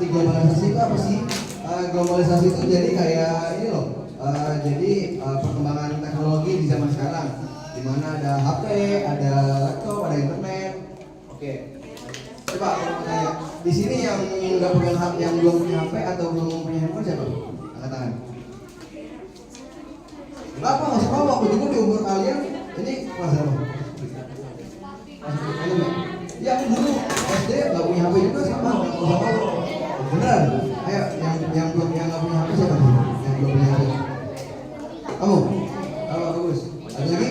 globalisasi itu apa sih? Globalisasi itu jadi kayak ini loh. Jadi perkembangan teknologi di zaman sekarang, di mana ada HP, ada laptop, ada internet. Oke. Coba kalau mau tanya, di sini yang nggak pegang HP, yang belum punya HP atau belum punya handphone siapa? Angkat tangan. Kenapa nggak usah bawa? Begitu di umur kalian ini kelas berapa? Ya aku dulu SD nggak punya HP juga sama, nggak usah bawa. Beneran? Ayo yang belum yang nggak punya HP siapa sih? Yang belum punya HP? Kamu? Bagus. Ada lagi?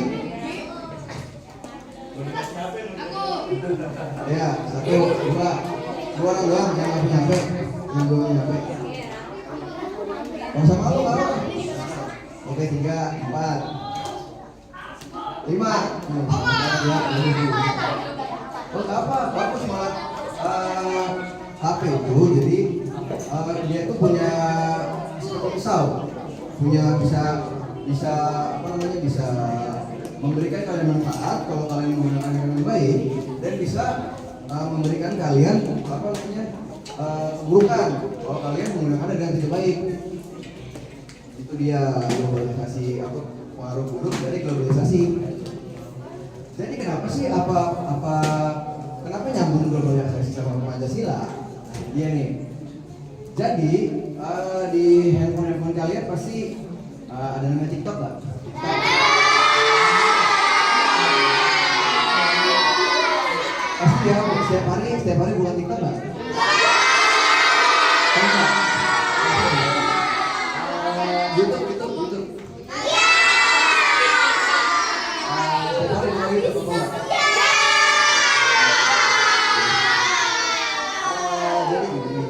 Ya, satu, dua orang doang yang nggak punya HP, yang belum punya HP. Nggak usah malu apa? Oke, 3, 4, 5. Oh, apa? Bagus malah HP itu jadi dia itu punya seperti pisau, punya bisa apa namanya, bisa memberikan kalian manfaat kalau kalian menggunakan dengan baik, dan bisa memberikan kalian apa namanya keburukan kalau kalian menggunakan dengan tidak baik. Itu dia globalisasi, apa pengaruh buruk dari globalisasi. Jadi kenapa sih kenapa nyambung globalisasi sama Pancasila? Dia nih. Jadi di handphone kalian pasti ada namanya TikTok nggak? Pasti ya, setiap hari buka TikTok nggak? YouTube. Setiap hari buka YouTube apa nggak? Jadi gini,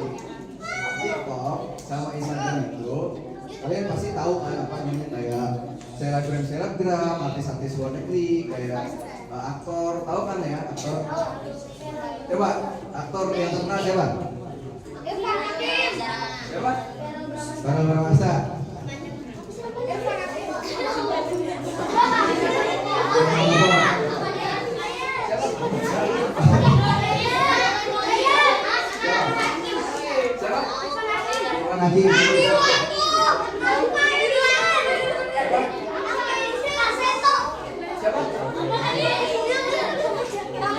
TikTok sama Instagram itu kalian pasti tahu kan apa namanya, kayak selebgram, artis-artis luar negeri, kayak aktor, tahu kan ya aktor? Coba aktor yang terkenal siapa? Siapa? Bara Bramasta.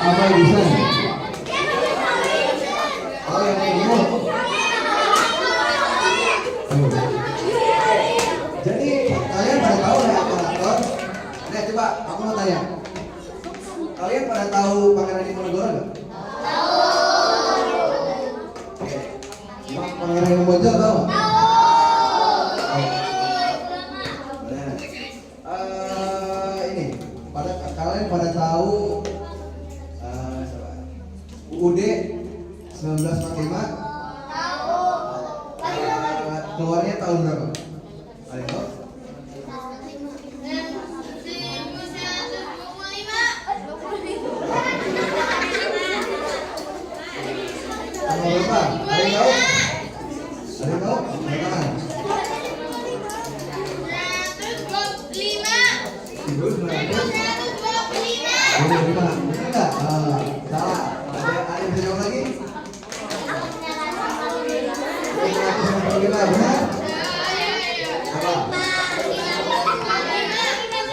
Apa bisa? Oh, yang ini. Jadi kalian pada tahu ya aktor? Nah, coba aku mau tanya. Kalian pada tahu Pangeran Diponegoro nggak? Tahu. Pangeran yang bocor tahu? Ini kalian pada tahu UUD 1945? Keluarnya tahun berapa? Kalian tahu? Tahun berapa? Ada yang tahu? Ada yang tahu? Berapa? 1925. Benar nggak? Salah. Ada yang bisa jawab lagi? 1945, benar? Apa?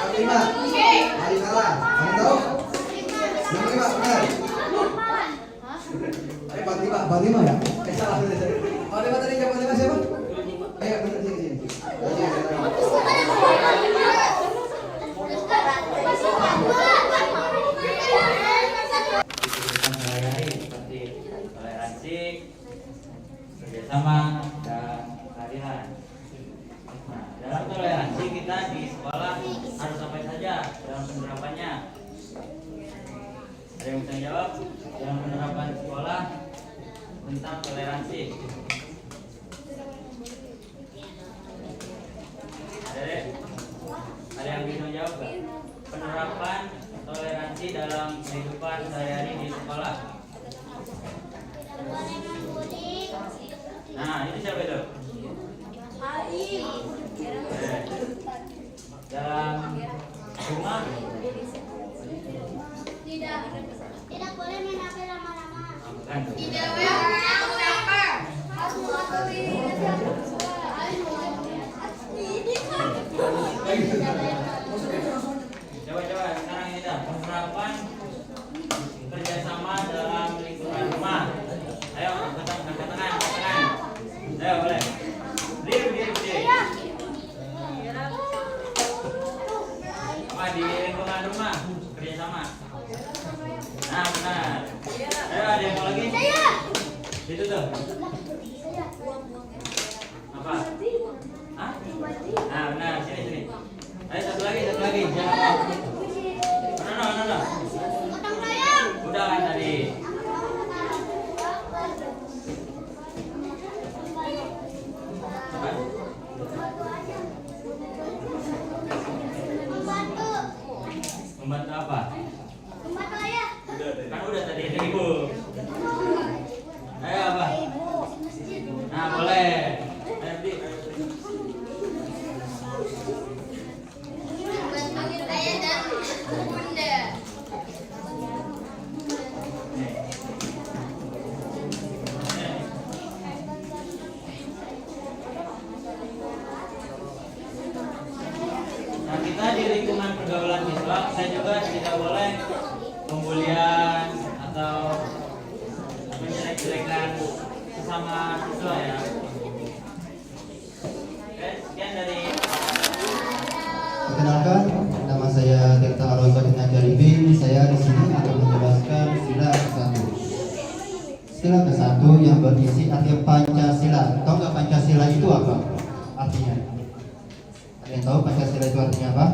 45. Hari salah. Ada tahu? 65, benar? Ayo 45 ya? Salah. 45 tadi jawab 45 siapa? Ayo benar, sini. Seperti toleransi, kerjasama, dan keadilan. Nah, dalam toleransi kita di sekolah harus apa saja dalam penerapannya? Ada yang bisa jawab? Dalam penerapan sekolah tentang toleransi. Ada yang bisa jawab nggak? Penerapan toleransi dalam kehidupan sehari-hari di sekolah. Nah, itu siapa itu? Dalam rumah tidak boleh main HP lama-lama. Tidak boleh main HP. Situ tuh. Apa? Hah? Nah, benar. Sini. Ayo satu lagi. Jangan. No. Udah kan tadi. Membantu apa? Kan udah tadi ada ibu. Ayo apa? Nah boleh. Ayo Di. Nah kita di lingkungan pergaulan siswa, saya juga tidak boleh pembulian atau menjelek-jelekan sesama siswa ya. Oke, sekian dari. Perkenalkan, nama saya Tirta Arwaibatin Ajaribin. Saya di sini akan menjelaskan sila ke-1. Sila ke-1 yang berisi arti Pancasila. Tahu nggak Pancasila itu apa? Artinya? Ada yang tahu Pancasila itu artinya apa?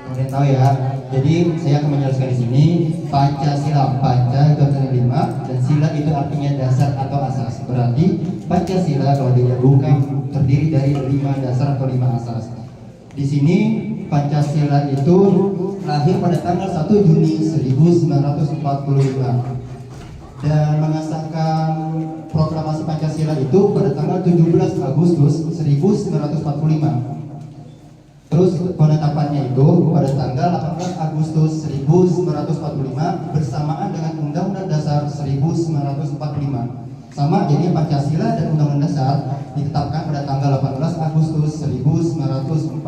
Kalian tahu ya. Jadi saya akan menjelaskan di sini Pancasila. Panca itu artinya 5 dan sila itu artinya dasar atau asas. Berarti Pancasila kalau digabungkan terdiri dari 5 dasar atau 5 asas. Di sini Pancasila itu lahir pada tanggal 1 Juni 1945 dan mengesahkan proklamasi Pancasila itu pada tanggal 17 Agustus 1945. Terus penetapannya itu pada tanggal 18 Agustus 1945 bersamaan dengan Undang-Undang Dasar 1945. Sama, jadi Pancasila dan Undang-Undang Dasar ditetapkan pada tanggal 18 Agustus 1945.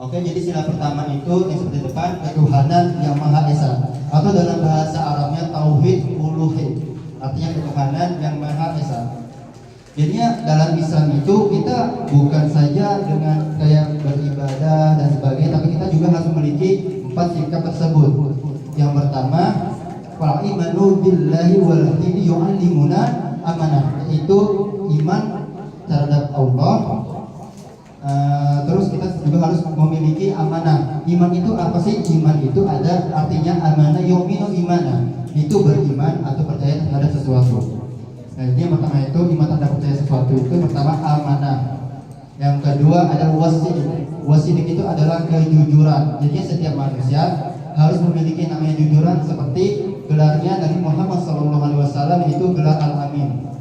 Oke, jadi sila pertama itu yang seperti depan, ketuhanan yang Maha Esa, atau dalam bahasa Arabnya tauhid uluhiyah, artinya ketuhanan yang Maha Esa. Jadinya dalam Islam itu kita bukan saja dengan kayak beribadah dan sebagainya, tapi kita juga harus memiliki 4 sikap tersebut. Yang pertama, wal imanu billahi wal dini yu'allimuna amanah, yaitu iman terhadap Allah. Terus kita juga harus memiliki amanah. Iman itu apa sih? Iman itu ada artinya amanah, yu'minu imana, itu beriman atau percaya terhadap sesuatu. Nah, ini yang pertama itu iman terhadap percaya sesuatu itu pertama amanah. Yang kedua adalah wasidik. Wasidik itu adalah kejujuran. Jadi setiap manusia harus memiliki namanya jujuran, seperti gelarnya Nabi Muhammad SAW itu gelar Al-Amin.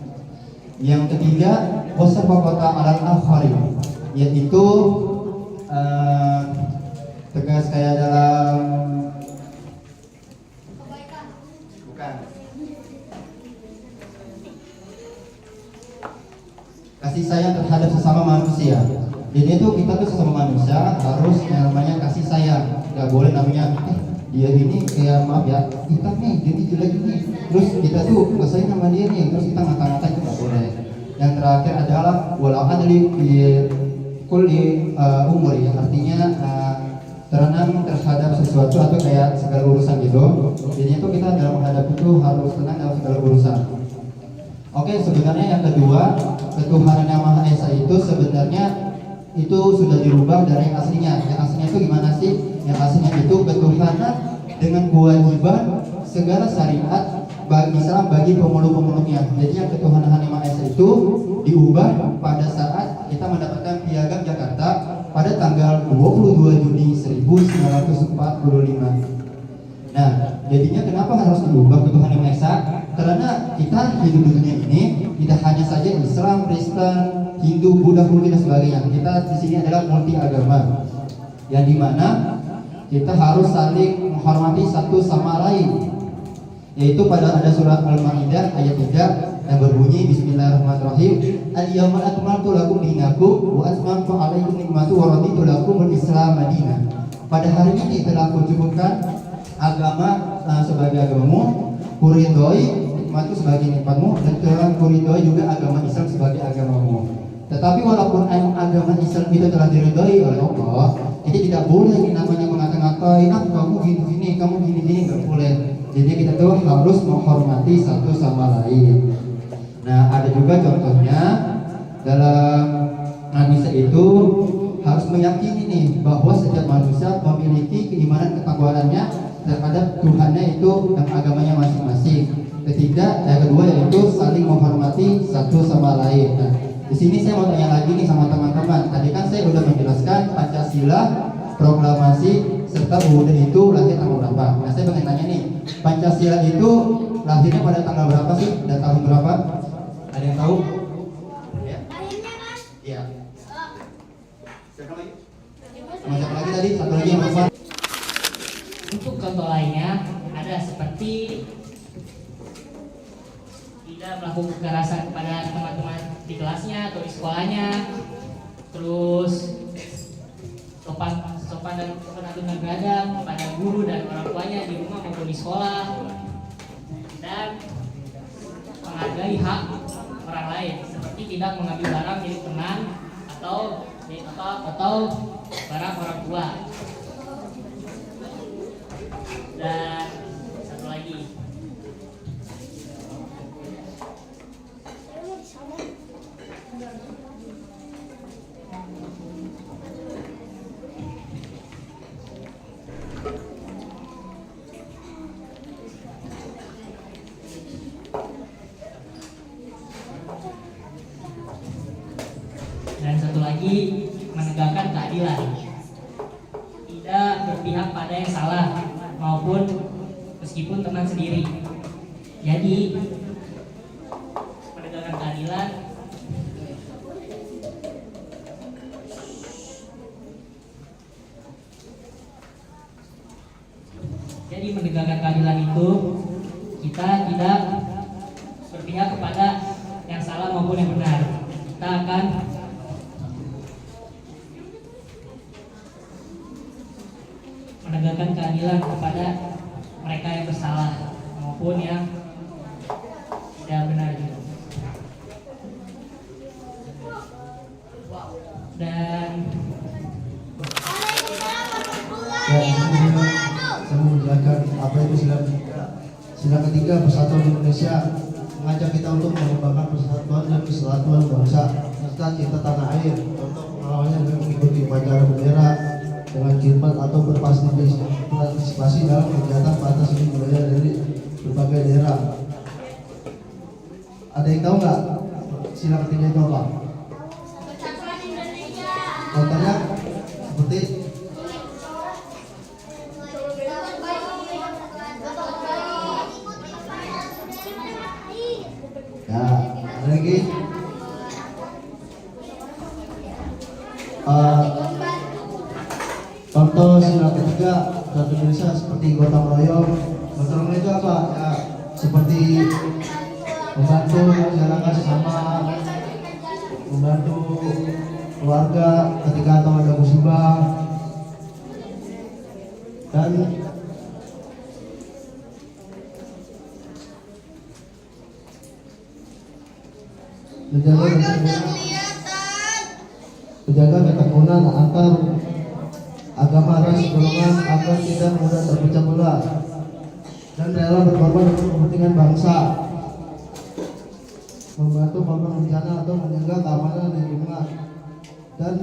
Yang ketiga wasafaqata alal akharin, yaitu tegas kayak dalam bukan kasih sayang terhadap sesama manusia. Jadi itu kita tuh sesama manusia harus yang namanya kasih sayang. Gak boleh namanya dia ini kayak maaf ya, kita nih jadi jelek nih, terus kita tuh ngesain sama dia nih, terus kita ngata-ngata, itu gak boleh. Yang terakhir adalah walau adli di kulli umur, ya artinya tenang terhadap sesuatu atau kayak segala urusan gitu. Jadi itu kita dalam menghadapi itu harus tenang dalam segala urusan. Oke, sebenarnya yang kedua, ketuhanan yang Maha Esa itu sebenarnya itu sudah dirubah dari yang aslinya. Yang aslinya itu gimana sih? Yang aslinya itu ketuhanan dengan kewajiban segala syariat bagi Islam bagi pemeluk-pemeluknya. Jadi yang ketuhanan yang Maha Esa itu diubah pada saat kita mendapatkan Piagam Jakarta pada tanggal 22 Juni 1945. Nah, jadinya kenapa harus diubah ketuhanan yang Maha Esa? Karena kita hidup di dunia ini tidak hanya saja Islam, Kristen, Hindu, Buddha, Buddha dan sebagainya. Kita di sini adalah multi agama, yang dimana kita harus saling menghormati satu sama lain. Yaitu pada ada surat Al-Maidah ayat 3 yang berbunyi Bismillahirrahmanirrahim. Al-yawma akmaltu lakum dinakum wa atmamtu alaikum ni'mati wa raditu lakum al-Islam madinah. Pada hari ini telah kucukupkan agama sebagai agamamu, kuridhoi nikmatku sebagai nikmatmu, dan telah kuridhoi juga agama Islam sebagai agamamu. Tetapi walaupun agama Islam itu telah diridhoi oleh Allah, itu tidak boleh namanya mengata-ngatai, kamu gini-gini, kamu gini-gini, nggak boleh. Jadi kita tuh harus menghormati satu sama lain. Nah, ada juga contohnya dalam manusia itu harus meyakini nih bahwa setiap manusia memiliki keimanan ketakwaan-nya terhadap Tuhannya itu dan agamanya masing-masing. Ketiga, yang kedua yaitu saling menghormati satu sama lain. Nah, di sini saya mau tanya lagi nih sama teman-teman. Tadi kan saya udah menjelaskan Pancasila, proklamasi, serta UUD itu lahir tanggal berapa. Nah, saya pengen tanya nih, Pancasila itu lahirnya pada tanggal berapa sih? Dan tahun berapa? Ada yang tahu? Ya. Iya. Siapa lagi? Sama siapa lagi tadi? Satu lagi yang lupa. Untuk contoh lainnya ada seperti tidak melakukan kekerasan kepada teman-teman di kelasnya atau di sekolahnya, terus sopan dan santun dan beradab kepada guru dan orang tuanya di rumah maupun di sekolah, dan menghargai hak orang lain seperti tidak mengambil barang milik teman atau barang orang tua. Dan satu lagi, menegakkan keadilan, tidak berpihak pada yang salah maupun meskipun teman sendiri. Jadi menegakkan keadilan itu kita tidak berpihak kepada yang salah maupun yang benar. Kita akan menegakkan keadilan kepada mereka yang bersalah maupun yang tidak benar juga. Dan saya menjelaskan apa itu sila ketiga. Sila ketiga Persatuan Indonesia mengajak kita untuk mengembangkan persatuan dan kesatuan bangsa serta cinta tanah air. Contoh pengalamannya dengan mengikuti upacara bendera dengan khidmat atau berpartisipasi dalam kegiatan pentas seni budaya dari berbagai daerah. Ada yang tahu nggak sila ketiga itu apa? Contohnya seperti ya, ada lagi contoh sila ketiga Persatuan Indonesia seperti gotong royong. Gotong royong itu apa? Ya, seperti membantu masyarakat sesama, membantu keluarga ketika atau ada musibah, dan menjaga kerukunan antar agama, ras, golongan agar tidak mudah terpecah belah dan rela berkorban untuk kepentingan bangsa, membantu korban bencana atau menjaga keamanan lingkungan, dan